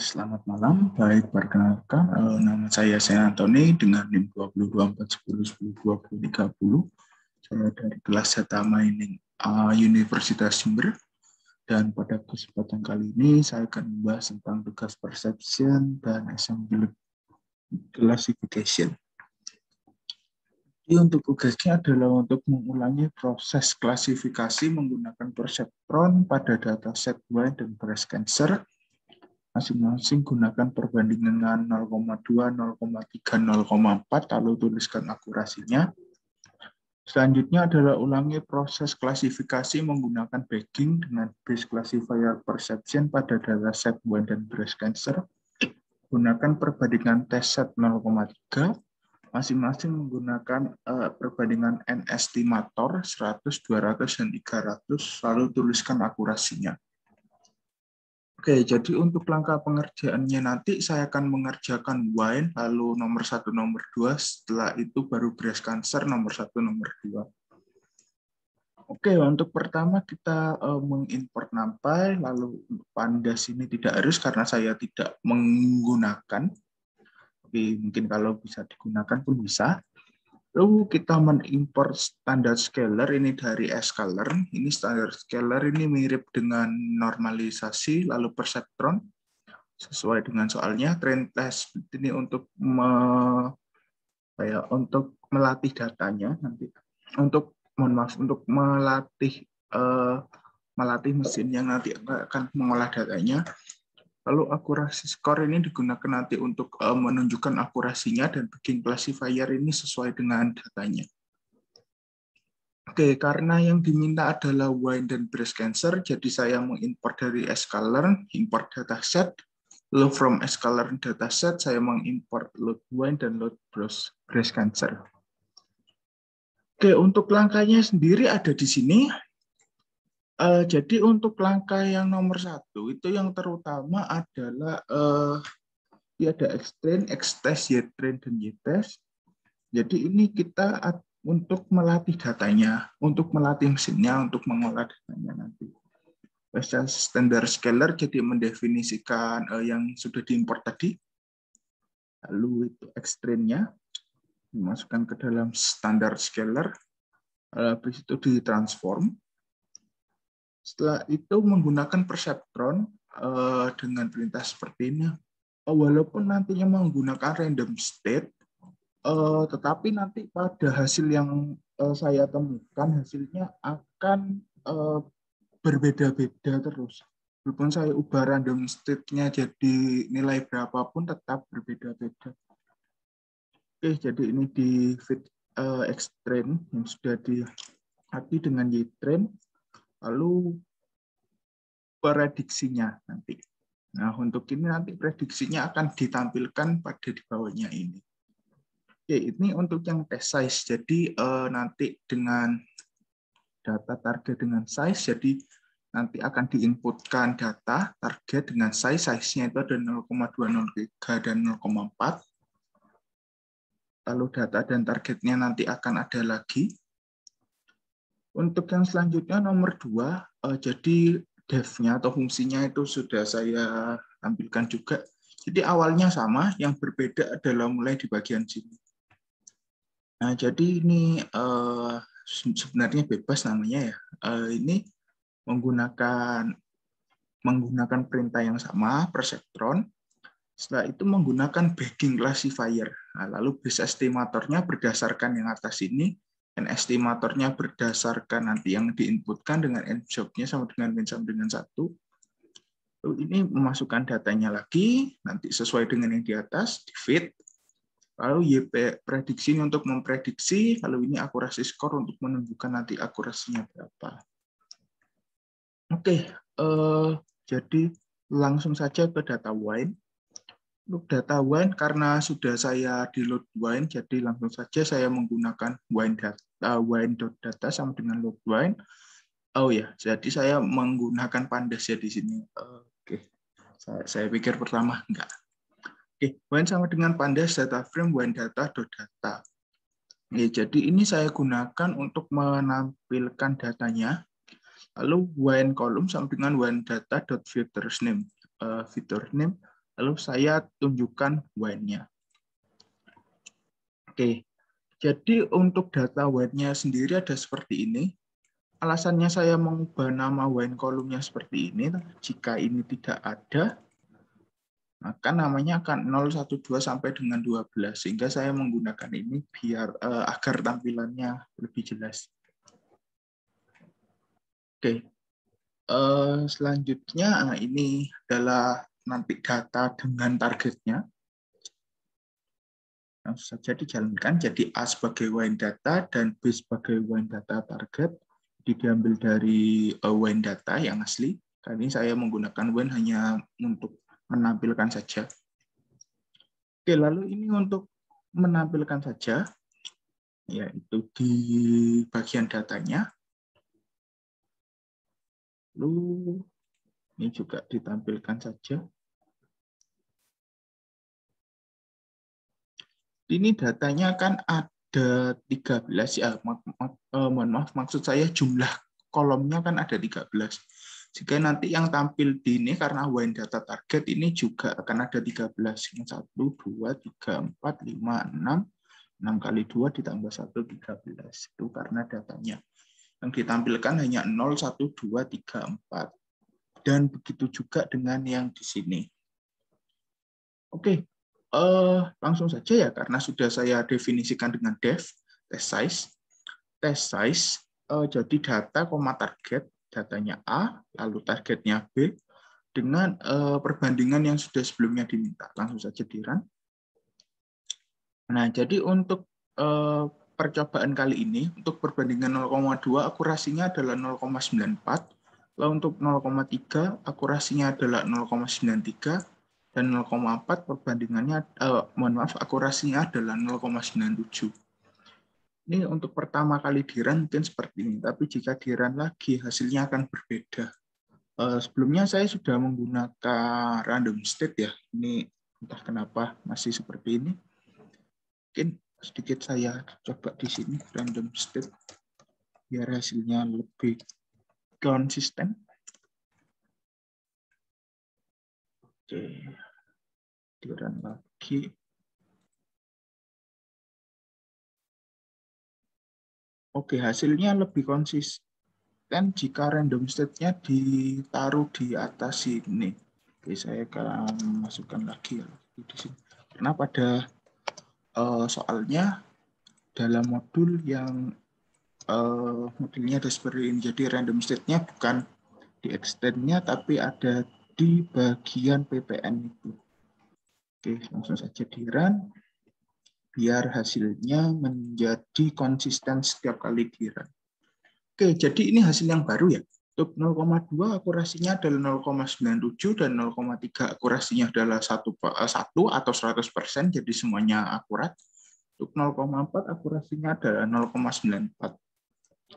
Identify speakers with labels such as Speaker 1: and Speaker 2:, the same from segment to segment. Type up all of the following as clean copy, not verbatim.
Speaker 1: Selamat malam. Baik, perkenalkan, nama saya Sen Antoni dengan NIM 202410102030. Saya dari kelas Data Mining Universitas Jember. Dan pada kesempatan kali ini saya akan membahas tentang tugas perception dan assembly classification. Jadi untuk tugasnya adalah untuk mengulangi proses klasifikasi menggunakan perceptron pada dataset wine dan breast cancer. Masing-masing gunakan perbandingan 0,2, 0,3, 0,4, lalu tuliskan akurasinya. Selanjutnya adalah ulangi proses klasifikasi menggunakan bagging dengan base classifier perception pada dataset wine dan breast cancer. Gunakan perbandingan test set 0,3, masing-masing menggunakan perbandingan N estimator 100, 200, dan 300, lalu tuliskan akurasinya. Oke, jadi untuk langkah pengerjaannya nanti saya akan mengerjakan wine, lalu nomor 1, nomor 2, setelah itu baru breast cancer nomor 1, nomor 2. Oke, untuk pertama kita mengimport NumPy, lalu pandas ini tidak harus karena saya tidak menggunakan. Tapi mungkin kalau bisa digunakan pun bisa. Lalu kita mengimport standar scalar ini dari sklearn. Ini standar scalar ini mirip dengan normalisasi lalu perceptron sesuai dengan soalnya. Train test ini untuk melatih datanya nanti. Untuk melatih mesin yang nanti akan mengolah datanya. Lalu akurasi skor ini digunakan nanti untuk menunjukkan akurasinya dan bagging classifier ini sesuai dengan datanya. Oke, karena yang diminta adalah wine dan breast cancer, jadi saya mengimport dari sklearn, import dataset, lalu from sklearn dataset saya mengimport load wine dan load breast cancer. Oke, untuk langkahnya sendiri ada di sini. Jadi untuk langkah yang nomor 1 itu yang terutama adalah ada Xtrain, Xtest, Ytrain, dan Ytest. Jadi ini kita untuk melatih datanya, untuk melatih mesinnya, untuk mengolah datanya nanti. Standard scalar jadi mendefinisikan yang sudah diimport tadi. Lalu itu Xtrain-nya dimasukkan ke dalam standard scalar. Habis itu ditransform. Setelah itu menggunakan perceptron dengan perintah seperti ini. Walaupun nantinya menggunakan random state, tetapi nanti pada hasil yang saya temukan, hasilnya akan berbeda-beda terus. Walaupun saya ubah random state-nya jadi nilai berapapun, tetap berbeda-beda. Oke, jadi ini di fit Xtrain yang sudah dilatih dengan Ytrain. Lalu prediksinya nanti. Nah, untuk ini nanti prediksinya akan ditampilkan pada di bawahnya ini. Oke, ini untuk yang test size. Jadi nanti dengan data target dengan size, jadi nanti akan diinputkan data target dengan size-nya itu ada 0,203 dan 0,4. Lalu data dan targetnya nanti akan ada lagi. Untuk yang selanjutnya nomor 2, jadi dev-nya atau fungsinya itu sudah saya tampilkan juga. Jadi awalnya sama, yang berbeda adalah mulai di bagian sini. Nah, jadi ini sebenarnya bebas namanya ya. Ini menggunakan perintah yang sama, perceptron. Setelah itu menggunakan bagging classifier. Nah, lalu base estimatornya berdasarkan yang atas ini. N estimatornya berdasarkan nanti yang diinputkan dengan N job-nya sama dengan min sama dengan 1. Lalu ini memasukkan datanya lagi, nanti sesuai dengan yang di atas, di fit. Lalu YP prediksi untuk memprediksi, lalu ini akurasi skor untuk menunjukkan nanti akurasinya berapa. Oke, jadi langsung saja ke data wine. Untuk data wine, karena sudah saya di load wine, jadi langsung saja saya menggunakan wine.data sama dengan load wine. Oh ya, jadi saya menggunakan pandas ya di sini. Oke, saya pikir pertama enggak. Oke, wine sama dengan pandas data frame wine data.data. Ya, jadi ini saya gunakan untuk menampilkan datanya. Lalu wine column sama dengan wine data.filters name. fitur name, lalu saya tunjukkan when-nya. Oke, jadi untuk data when-nya sendiri ada seperti ini. Alasannya saya mengubah nama when kolomnya seperti ini, jika ini tidak ada, maka namanya akan 0, 1, 2 sampai dengan 12, sehingga saya menggunakan ini biar agar tampilannya lebih jelas. Oke, selanjutnya ini adalah nanti data dengan targetnya. Langsung saja dijalankan, jadi A sebagai when data dan B sebagai when data target. Diambil dari when data yang asli. Kali ini saya menggunakan when hanya untuk menampilkan saja. Oke, lalu ini untuk menampilkan saja, yaitu di bagian datanya. Lalu ini juga ditampilkan saja. Ini datanya kan ada 13 ya, mohon maaf, maksud saya jumlah kolomnya kan ada 13. Jika nanti yang tampil di ini karena when data target ini juga akan ada 13. 1, 2, 3, 4, 5, 6. 6 kali 2 ditambah 1, 13. Itu karena datanya. Yang ditampilkan hanya 0, 1, 2, 3, 4. Dan begitu juga dengan yang di sini. Oke, langsung saja ya, karena sudah saya definisikan dengan def, test size. Test size, jadi data, target, datanya A, lalu targetnya B, dengan perbandingan yang sudah sebelumnya diminta. Langsung saja di-run. Nah, jadi untuk percobaan kali ini, untuk perbandingan 0,2, akurasinya adalah 0,94. Lalu untuk 0,3, akurasinya adalah 0,93. Dan 0,4 perbandingannya, mohon maaf, akurasinya adalah 0,97. Ini untuk pertama kali di-run mungkin seperti ini, tapi jika di-run lagi hasilnya akan berbeda. Sebelumnya saya sudah menggunakan random state ya, ini entah kenapa masih seperti ini. Mungkin sedikit saya coba di sini random state biar hasilnya lebih konsisten. Oke, di-run lagi. Oke, hasilnya lebih konsisten jika random state-nya ditaruh di atas sini. Oke, saya akan masukkan lagi ya di sini. Karena pada soalnya dalam modul yang modelnya ada seperti ini. Jadi random state-nya bukan di extend-nya, tapi ada di bagian PPN itu. Oke, langsung saja di-run. Biar hasilnya menjadi konsisten setiap kali di-run. Oke, jadi ini hasil yang baru ya. Untuk 0,2 akurasinya adalah 0,97 dan 0,3 akurasinya adalah 1 atau 100%, jadi semuanya akurat. Untuk 0,4 akurasinya adalah 0,94.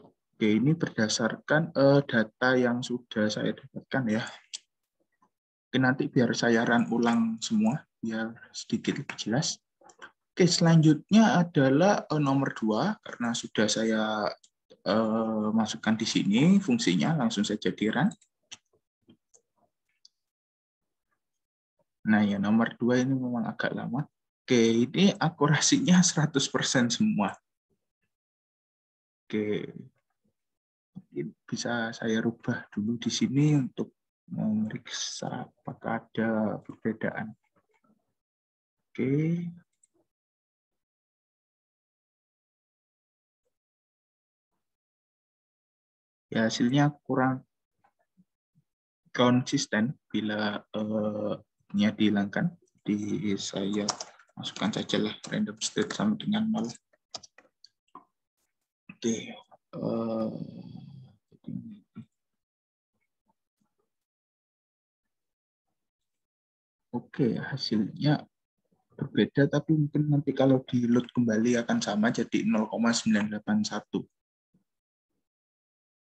Speaker 1: Oke, ini berdasarkan data yang sudah saya dapatkan ya. Oke, nanti biar saya run ulang semua, biar sedikit lebih jelas. Oke, selanjutnya adalah nomor 2, karena sudah saya masukkan di sini fungsinya, langsung saja di run. Nah ya, nomor 2 ini memang agak lama. Oke, ini akurasinya 100% semua. Oke, bisa saya rubah dulu di sini untuk memeriksa apakah ada perbedaan. Oke. Ya, hasilnya kurang konsisten bila nya dihilangkan. Di saya masukkan sajalah random state sama dengan 0. Oke. Oke, hasilnya berbeda, tapi mungkin nanti kalau di load kembali akan sama, jadi 0,981.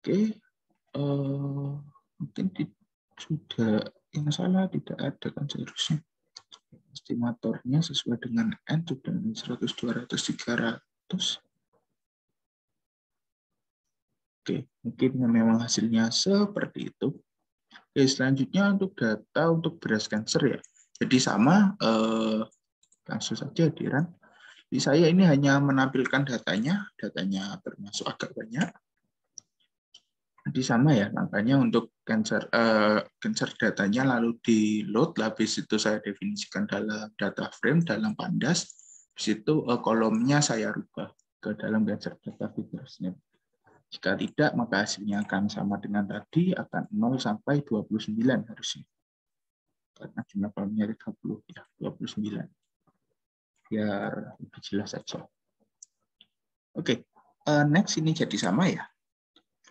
Speaker 1: Oke, mungkin sudah yang salah tidak ada kan seharusnya. Estimatornya sesuai dengan N sudah 100, 200, 300. Oke, mungkin memang hasilnya seperti itu. Oke, Oke, selanjutnya untuk data untuk breast cancer ya. Jadi sama, langsung saja Diran. Di saya ini hanya menampilkan datanya termasuk agak banyak. Jadi sama ya langkahnya untuk cancer datanya, lalu di load, habis itu saya definisikan dalam data frame dalam Pandas, habis itu kolomnya saya rubah ke dalam cancer data features. Jika tidak, maka hasilnya akan sama dengan tadi, akan 0 sampai 29 harusnya. Karena jumlah kolomnya 30, ya 29. Biar lebih jelas saja. Oke, next ini jadi sama ya.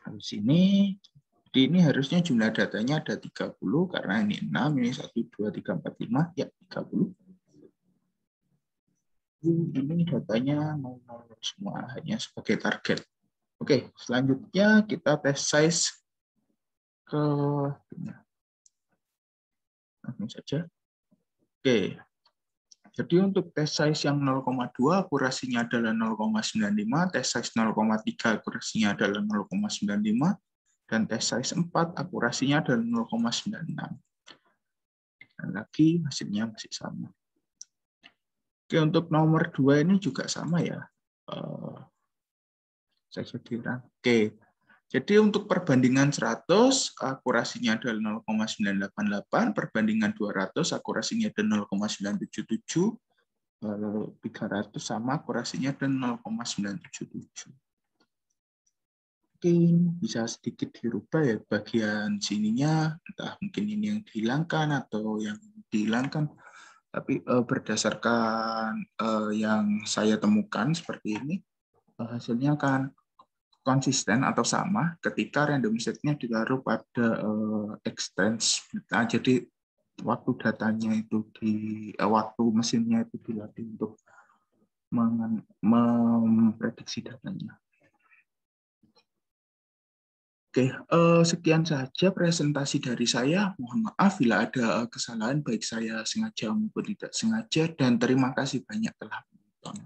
Speaker 1: Habis ini, jadi ini harusnya jumlah datanya ada 30, karena ini 6, ini 1, 2, 3, 4, 5, ya 30. Ini datanya 0 semua, hanya sebagai target. Oke, selanjutnya kita tes size ke langsung saja. Oke, jadi untuk tes size yang 0,2 akurasinya adalah 0,95, tes size 0,3 akurasinya adalah 0,95, dan tes size 4 akurasinya adalah 0,96. Dan lagi hasilnya masih sama. Oke, untuk nomor 2 ini juga sama ya. Saya kira. Oke. Jadi untuk perbandingan 100 akurasinya adalah 0,988, perbandingan 200 akurasinya adalah 0,977, 300 sama akurasinya adalah 0,977. Mungkin bisa sedikit dirubah ya bagian sininya, entah mungkin ini yang dihilangkan atau yang dihilangkan. Tapi berdasarkan yang saya temukan seperti ini, hasilnya akan konsisten atau sama ketika random set-nya ditaruh pada extends. Nah, jadi waktu datanya itu waktu mesinnya itu dilatih untuk memprediksi datanya. Oke, sekian saja presentasi dari saya. Mohon maaf bila ada kesalahan baik saya sengaja maupun tidak sengaja, dan terima kasih banyak telah menonton.